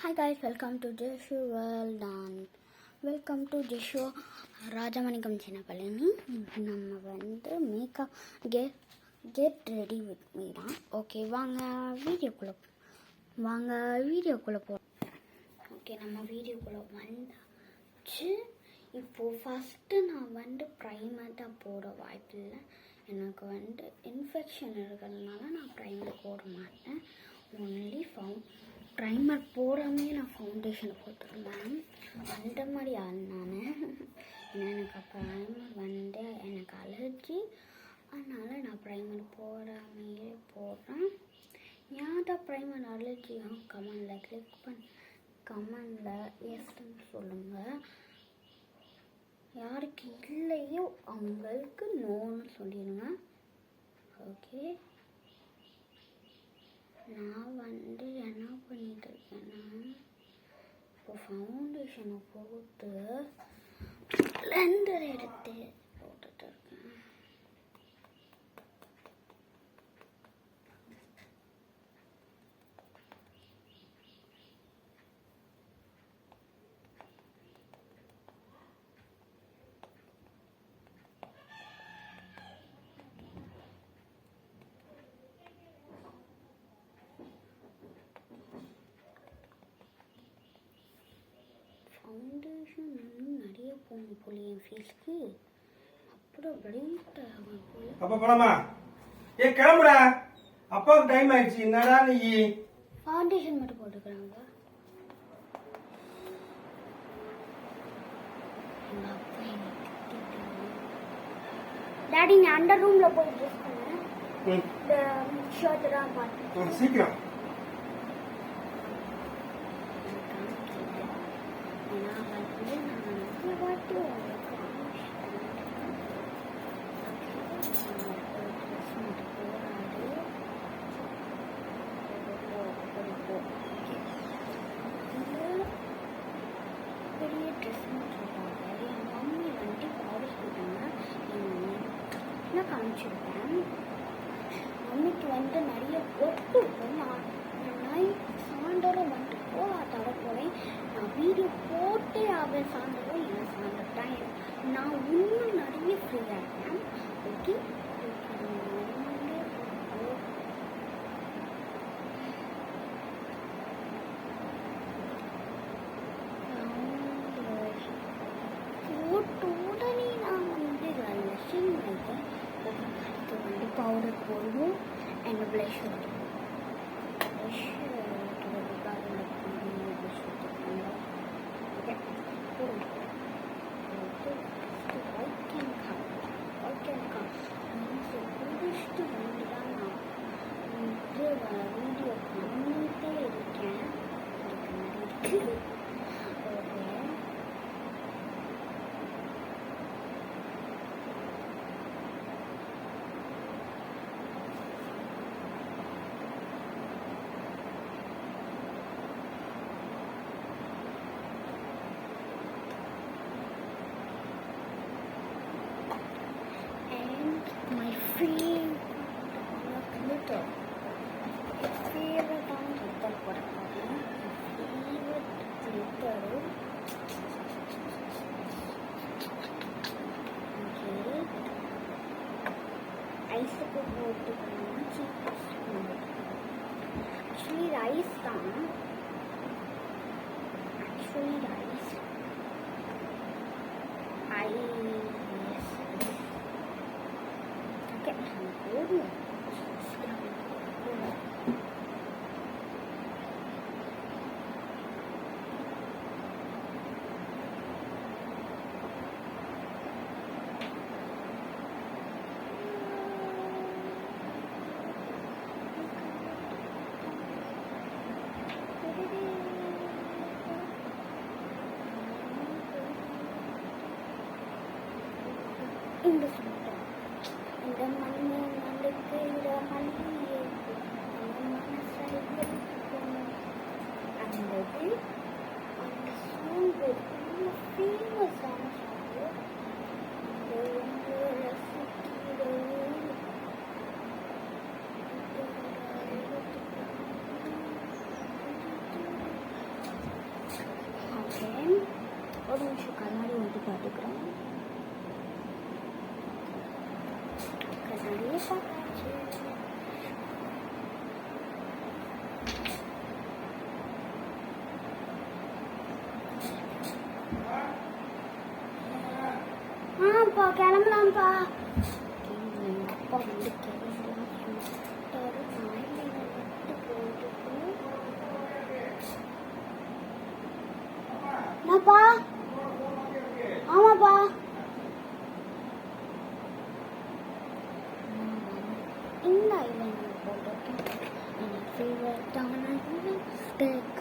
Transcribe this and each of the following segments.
Hi guys, welcome to Jishu World and welcome to Jishu Rajamanikam Chinapalini. நம்ம வந்து makeup get ready with me தான். Okay, வாங்க வீடியோக்குள்ளே போ. ஓகே, நம்ம வீடியோக்குள்ளே வந்தாச்சு. இப்போது ஃபஸ்ட்டு நான் வந்து ப்ரைமர் தான் போட வாய்ப்பில்லை. எனக்கு வந்து இன்ஃபெக்ஷன் இருக்கிறதுனால நான் ப்ரைமர் போட மாட்டேன். ஒன்லி ப்ரைமர் போடாமே நான் ஃபவுண்டேஷன் போட்டுருந்தேன். அந்த மாதிரி ஆள் நான். எனக்கு ப்ரைமர் வந்து எனக்கு அலர்ஜி, அதனால் நான் ப்ரைமர் போடாமையே போடுறேன். யார்டா ப்ரைமர் அலர்ஜியாக கமெண்டில் கிளிக் கமெண்டில் எஸ்ன்னு சொல்லுங்கள். யாருக்கு இல்லையோ அவங்களுக்கு நோன்னு சொல்லிடுங்க. ஓகே, நான் வந்து என்ன பண்ணிட்டு இருக்கேன்னா, இப்போ ஃபவுண்டேஷனை போட்டு பிளெண்டர் எடுத்து போட்டுட்டு இருக்கேன். ஃபவுண்டேஷன் நிறைய போகணும் போல என் ஃபேஸ்க்கு, அப்புறம் பிரைட் ஆகும் போல. அப்ப போலாமா? ஏ கிளம்புடா, அப்பாவுக்கு டைம் ஆயிடுச்சு. என்னடா நீ ஃபவுண்டேஷன் மட்டும் போட்டுக்கிறாங்க. டாடி, நீ அண்டர் ரூம்ல போய் ட்ரெஸ் பண்ணு. இந்த ஷர்ட் தான் பார்த்து சீக்கிரம். பெரிய ட்ரெஸ் சொல்லுவாங்க. என் மம்மி வந்துட்டு பவுடர் போட்டாங்க. என் மம்மி நான் காமிச்சிருப்பேன். மம்மிக்கு வந்து நிறைய ஒர்க் இருக்கும். நான் சாயந்தரம் வந்துட்டு தர போகிறேன். நான் வீடியோ போட்டே அவன் சாயந்தரம் என்ன சாயந்தரம் டைம் நான் இன்னும் நிறைய ஃப்ரீயாக இருக்கேன். ஓகே, உடனே நான் வந்து லஷிங் வைப்பேன். அடுத்து வந்து பவுடர் போடுவோம் அண்ட் ப்ளஷ் குடிச்சிட்டு வந்து தான் நான் வீடியோ பண்ணிட்டே இருக்கேன். My favorite glitter. Favorite glitter போடுறேன். Favorite glitter. Okay. ஐஸுக்கு போட்டுக்கணும். Actually rice தான். இந்த சொல்லிட்டேன். இந்த மண்ணு மண்ணுக்கு இந்த மல்லிகை அந்த மனசை அந்த அந்த சாங் ரொம்ப ஃபேமஸான சாங்கு. ரசிக்கிறேன் ஒரு நிமிஷம் கண்ணாடி வந்து பார்த்துக்கிறேன். கண்ணாடியே பார்த்தாச்சு. ஆப்பா கிளம்பலாம்ப்பா. எங்கள் அப்பா வந்து கிளம்பலாம் சொல்லிட்டாரு. நாயில் விட்டு போயிட்டு என்னப்பா? ஆமாப்பா. இந்த ஐலண்ட் போட்டிருக்கேன். எனக்கு ஃபேவரட்டான ஸ்டேக்.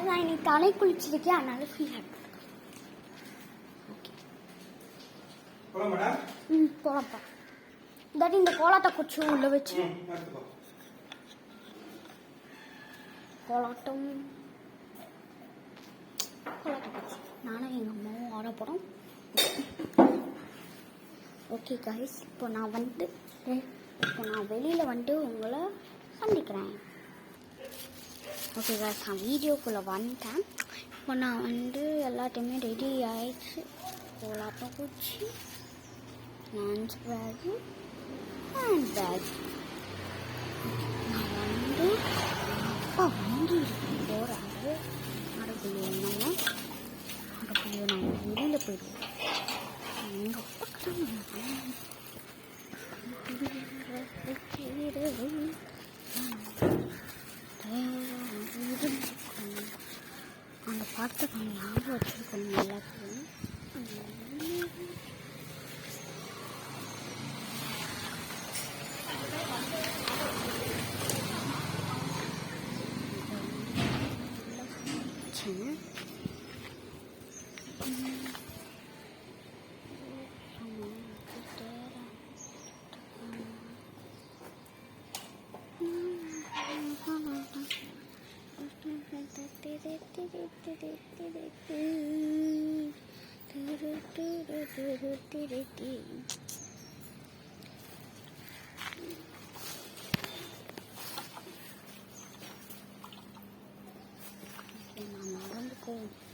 நான் இன்னைக்கு தலை குளிச்சிருக்கேன், அதனால ஃபீல் ஆகும். போகலாம்ப்பா. இதாட்டி இந்த கோலாத்தை கொஞ்சம் உள்ள வச்சு கோலாட்டம் நானும் எங்கள் அம்மாவும் ஆட போகிறோம். ஓகே கைஸ், இப்போ நான் வெளியில் வந்துட்டு உங்களை சந்திக்கிறேன். ஓகே கைஸ், நான் வீடியோக்குள்ளே வந்துட்டேன். இப்போ நான் எல்லாத்தையுமே ரெடி ஆயிடுச்சு. கோலாட்டம் குச்சி, ஹேண்ட் பேகு, ஹேண்ட் பேக். நான் அப்பா போகிறாரு. அடக்குள்ளே என்னன்னா அடக்குள்ளே நான் வெளியில் போயிடுவேன். எங்கள் அப்பா அந்த பாட்டை கொஞ்சம் ஞாபகம் வச்சுருக்கணும் எல்லாத்தையும்.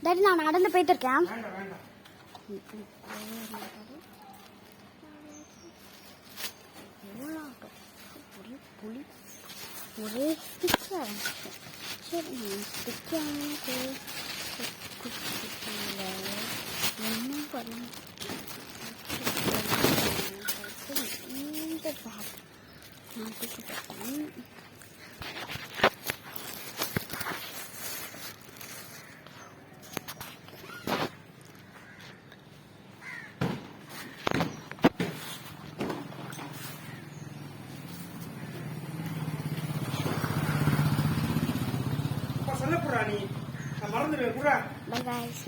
டாடி நான் நடந்து போயிட்டு இருக்கேன். ஒரே ஸ்டிக் ஆரம்பிச்சு. சரி ஸ்டிக் ஒன்றும் பண்ண இந்த பாட்டு நான் தூக்கிட்டேன். சொல்லப்புறா நீ, நான் மறந்துடுவேன் கூட. Bye guys.